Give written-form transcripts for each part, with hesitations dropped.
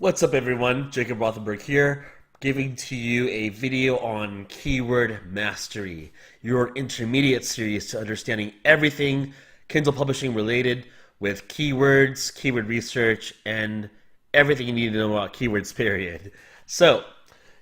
What's up everyone, Jacob Rothenberg here, giving to you a video on keyword mastery, your intermediate series to understanding everything Kindle publishing related with keywords, keyword research, and everything you need to know about keywords, period. So,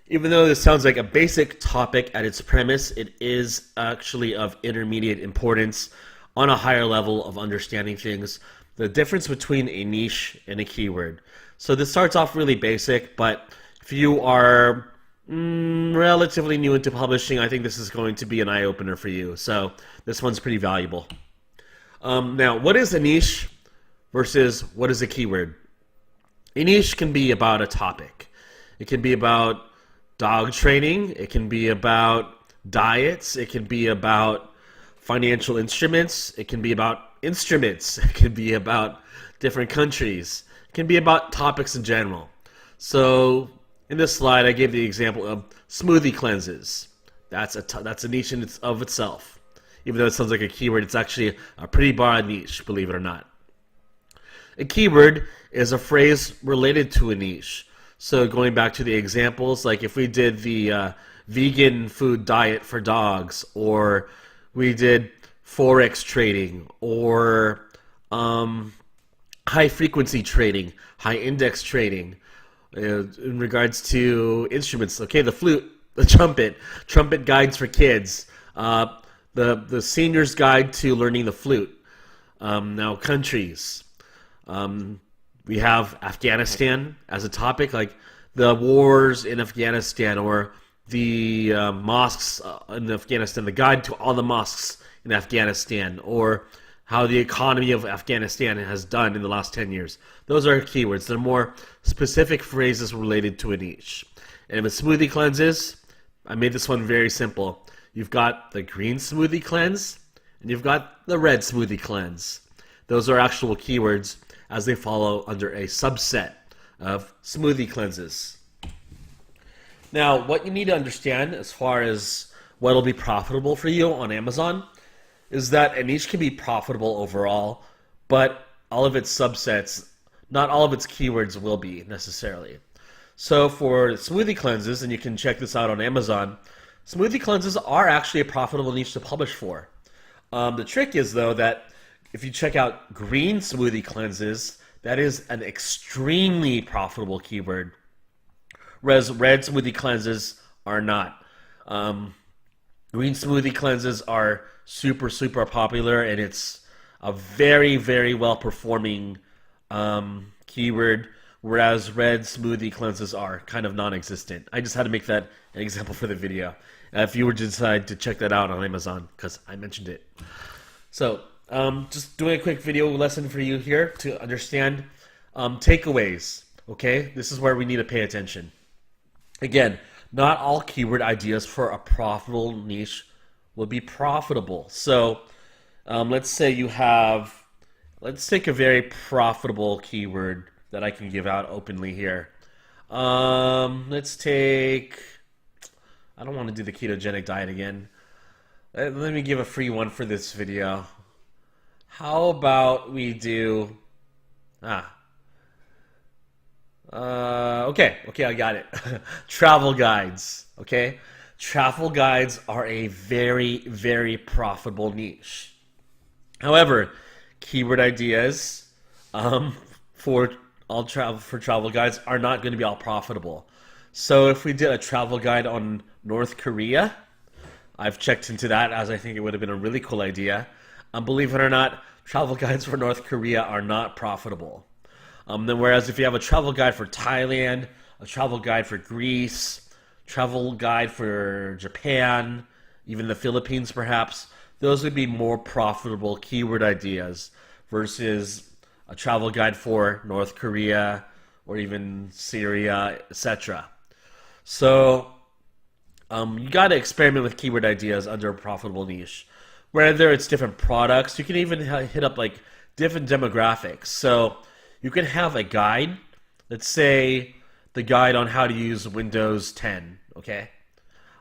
even though this sounds like a basic topic at its premise, it is actually of intermediate importance on a higher level of understanding things, the difference between a niche and a keyword. So this starts off really basic, but if you are relatively new into publishing, I think this is going to be an eye-opener for you. So this one's pretty valuable. Now, what is a niche versus what is a keyword? A niche can be about a topic. It can be about dog training. It can be about diets. It can be about financial instruments. It can be about instruments. It can be about different countries. It can be about topics in general. So in this slide, I gave the example of smoothie cleanses. That's a niche in of itself. Even though it sounds like a keyword, it's actually a pretty broad niche, believe it or not. A keyword is a phrase related to a niche. So going back to the examples, like if we did the vegan food diet for dogs, or we did forex trading, or high frequency trading, high index trading, in regards to instruments. Okay, the flute, the trumpet guides for kids, the senior's guide to learning the flute. Now countries, we have Afghanistan as a topic, like the wars in Afghanistan, or the mosques in Afghanistan, the guide to all the mosques in Afghanistan, or how the economy of Afghanistan has done in the last 10 years. Those are keywords. They're more specific phrases related to a niche. And with smoothie cleanses, I made this one very simple. You've got the green smoothie cleanse, and you've got the red smoothie cleanse. Those are actual keywords as they follow under a subset of smoothie cleanses. Now, what you need to understand as far as what will be profitable for you on Amazon is that a niche can be profitable overall, but all of its subsets, not all of its keywords will be necessarily. So for smoothie cleanses, and you can check this out on Amazon, smoothie cleanses are actually a profitable niche to publish for. The trick is, though, that if you check out green smoothie cleanses, that is an extremely profitable keyword, whereas red smoothie cleanses are not. Green smoothie cleanses are super popular, and it's a very well performing keyword, whereas red smoothie cleanses are kind of non-existent. I just had to make that an example for the video. If you were to decide to check that out on Amazon, because I mentioned it. So just doing a quick video lesson for you here to understand takeaways. Okay, this is where we need to pay attention. Again, not all keyword ideas for a profitable niche will be profitable. So let's say you have, let's take a very profitable keyword that I can give out openly here. Let's take, I don't want to do the ketogenic diet again. Let me give a free one for this video. How about we do, okay, I got it. Travel guides, okay? Travel guides are a very profitable niche. However, keyword ideas for travel guides are not going to be all profitable. So if we did a travel guide on North Korea, I've checked into that, as I think it would have been a really cool idea. Believe it or not, travel guides for North Korea are not profitable. Then whereas if you have a travel guide for Thailand, a travel guide for Greece, travel guide for Japan, even the Philippines perhaps, those would be more profitable keyword ideas versus a travel guide for North Korea or even Syria, etc. So you got to experiment with keyword ideas under a profitable niche. Whether it's different products, you can even hit up like different demographics. So you can have a guide, let's say the guide on how to use Windows 10, okay?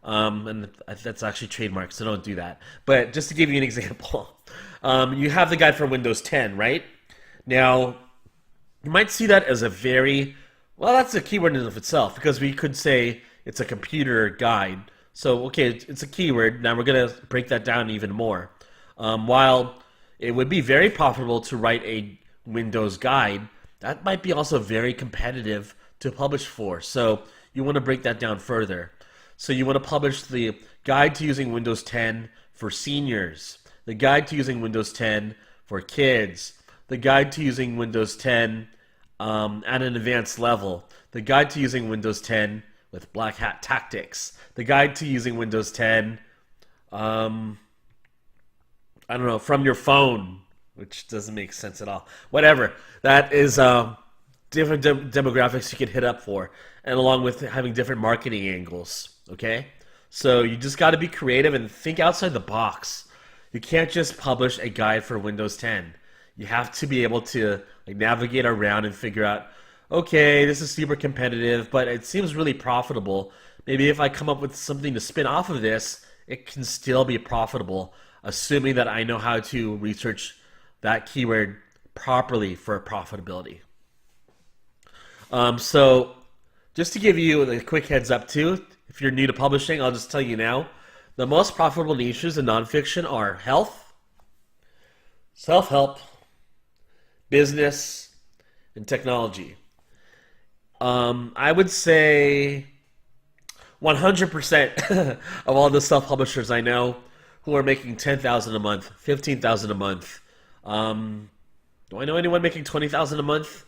And that's actually trademarked, so don't do that. But just to give you an example, you have the guide for Windows 10, right? Now, you might see that as a very Well, that's a keyword in and of itself because we could say it's a computer guide. So, okay, it's a keyword. Now we're going to break that down even more. While it would be very profitable to write a Windows guide, that might be also very competitive to publish for. So, you want to break that down further. So, you want to publish the guide to using Windows 10 for seniors, the guide to using Windows 10 for kids, the guide to using Windows 10 at an advanced level, the guide to using Windows 10 with black hat tactics, the guide to using Windows 10, I don't know, from your phone, which doesn't make sense at all. Whatever. That is different demographics you can hit up for, and along with having different marketing angles. Okay? So you just got to be creative and think outside the box. You can't just publish a guide for Windows 10. You have to be able to navigate around and figure out, okay, this is super competitive, but it seems really profitable. Maybe if I come up with something to spin off of this, it can still be profitable, assuming that I know how to research that keyword properly for profitability. So just to give you a quick heads up too, if you're new to publishing, I'll just tell you now, the most profitable niches in nonfiction are health, self-help, business, and technology. I would say 100% of all the self-publishers I know who are making $10,000 a month, $15,000 a month. Do I know anyone making $20,000 a month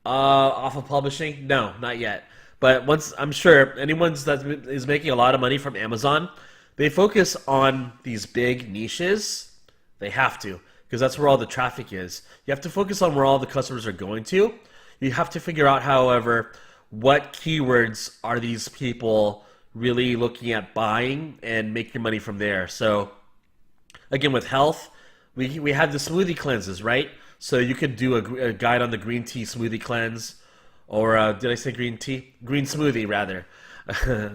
off of publishing? No, not yet. But I'm sure anyone that is making a lot of money from Amazon, they focus on these big niches. They have to, because that's where all the traffic is. You have to focus on where all the customers are going to. You have to figure out, however, what keywords are these people really looking at buying and make your money from there. So again, with health, we have the smoothie cleanses, right? So you could do a guide on the green tea smoothie cleanse, or did I say green tea? Green smoothie, rather.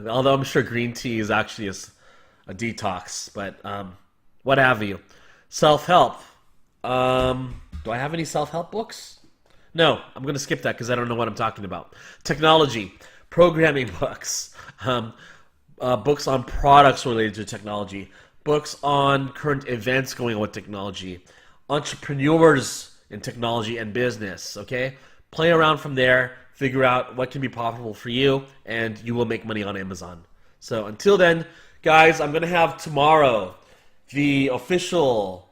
Although I'm sure green tea is actually a detox, but what have you. Self-help. Do I have any self-help books? No, I'm going to skip that because I don't know what I'm talking about. Technology, programming books, books on products related to technology, books on current events going on with technology, entrepreneurs in technology and business, okay? Play around from there, figure out what can be profitable for you, and you will make money on Amazon. So until then, guys, I'm going to have tomorrow the official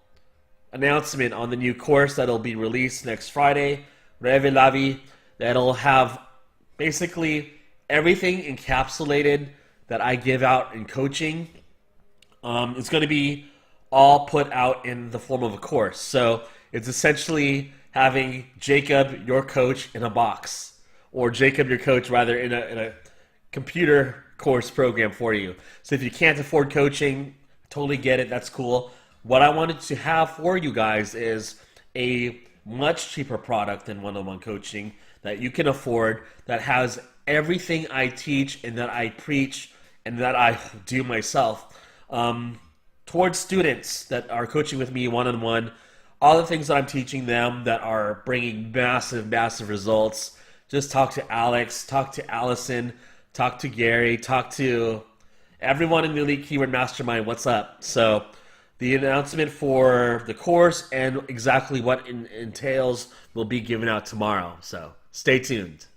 announcement on the new course that'll be released next Friday, Reve Lavi, that'll have basically everything encapsulated that I give out in coaching. It's going to be all put out in the form of a course. So it's essentially having Jacob, your coach, in a box, or Jacob, your coach, rather, in a computer course program for you. So if you can't afford coaching, totally get it, that's cool. What I wanted to have for you guys is a much cheaper product than one-on-one coaching that you can afford, that has everything I teach and that I preach and that I do myself towards students that are coaching with me one-on-one. All the things that I'm teaching them that are bringing massive, massive results. Just talk to Alex, talk to Allison, talk to Gary, talk to everyone in the Elite Keyword Mastermind. What's up? So the announcement for the course and exactly what it entails will be given out tomorrow. So stay tuned.